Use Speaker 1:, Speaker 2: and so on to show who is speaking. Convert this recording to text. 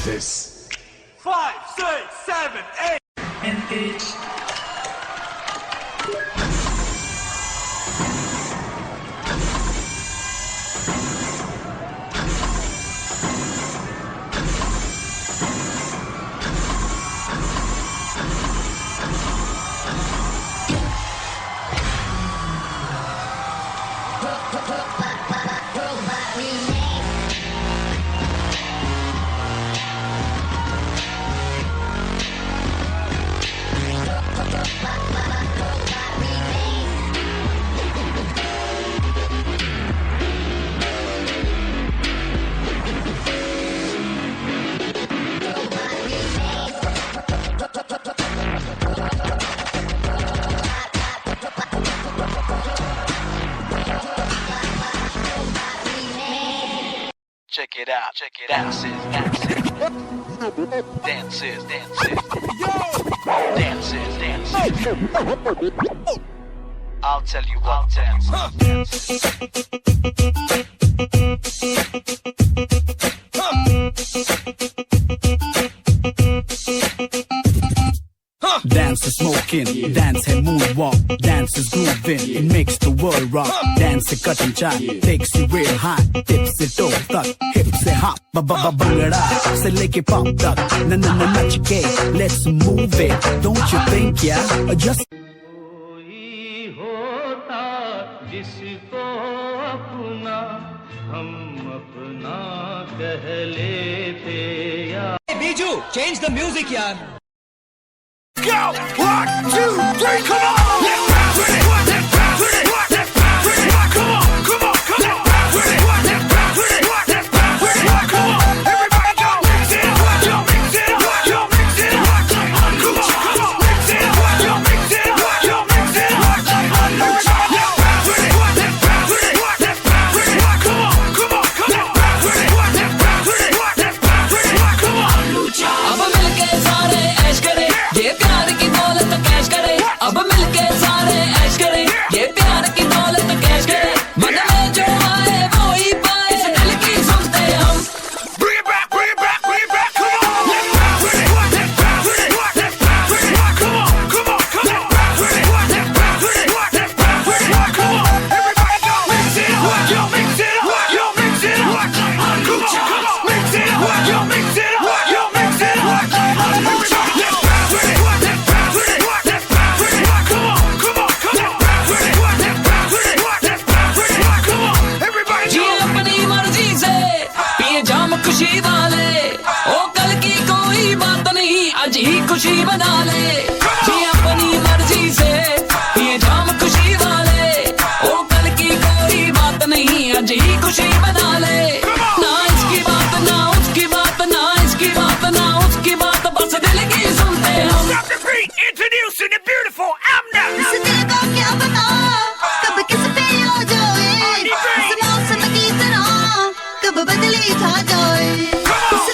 Speaker 1: What's this?
Speaker 2: 5, 6, 7, 8.
Speaker 3: Engage.
Speaker 4: Check it out, check it out. Dances, dances. Dances, dances. I'll tell you what dance.
Speaker 5: Dance is smoking, dance है moonwalk, dance is grooving, it makes the world rock. Dance से cut and chop, takes you real high, tips से toe तक, hip से hop, bangड़ा से लेके pop तक, na नच के, let's move it, don't you think yeah? Just
Speaker 6: कोई होता जिसको अपना हम अपना कह लेते या
Speaker 2: Biju, change the music, yaar.
Speaker 1: Go! 1, 2, 3, come on! Let's bounce with it! Let's bounce with it! Let's bounce with it! Come on, come on, come on! Let's bounce with it! Let's bounce with it! Let's bounce with it! Come on, everybody go! Mix it up! Yo, mix it up! Yo, mix it up! Come on, come on! Mix it up! Yo, mix it up! Yo, mix it up! Everybody, let's bounce with it! Let's bounce with it! Let's bounce with it! Come on, come on, come on! Let's bounce with it! Let's bounce with it! Let's bounce with it! Come on!
Speaker 3: अब मिलके सारे ऐश करें, ये प्यार की दौलत cash करें. अब मिलके सारे ऐश करें, ये प्यार की दौलत कैश करें. मन में जो आए वो ही पाए, दिल की सुनते हम.
Speaker 1: Bring it back, bring it back, bring it back, come on! Let's bounce with it, let's bounce with it, let's bounce with it, come on, come on, come on! Let's bounce with it, let's bounce with it, let's bounce with it, come on! Everybody go! Mix it up, yo, mix it up, yo, mix it up, come on, come on! Mix it up, yo, mix it up, yo, mix it up, everybody, let's bounce with it, let's bounce with it, let's bounce with it, come on, come on, come on! Let's bounce with it, let's bounce with it, let's bounce with it, come on! Everybody
Speaker 3: ji
Speaker 1: go!
Speaker 3: अपनी मर्जी से पिए जाम खुशी वाले, ओ कल की कोई बात नहीं, आज ही खुशी बना ले. जी अपनी मर्जी से पिए जाम खुशी वाले, ओ कल की कोई बात नहीं, आज ही खुशी बना ले. ना इसकी बात ना उसकी बात, ना इसकी बात ना उसकी बात, बस दिल की सुनते हम.
Speaker 1: Dr. Pete introducing the beautiful Amna!
Speaker 7: इस दिल का क्या पता कब किस पे आ जाए, इस मौसम की तरह कब बदली छा जाए. इस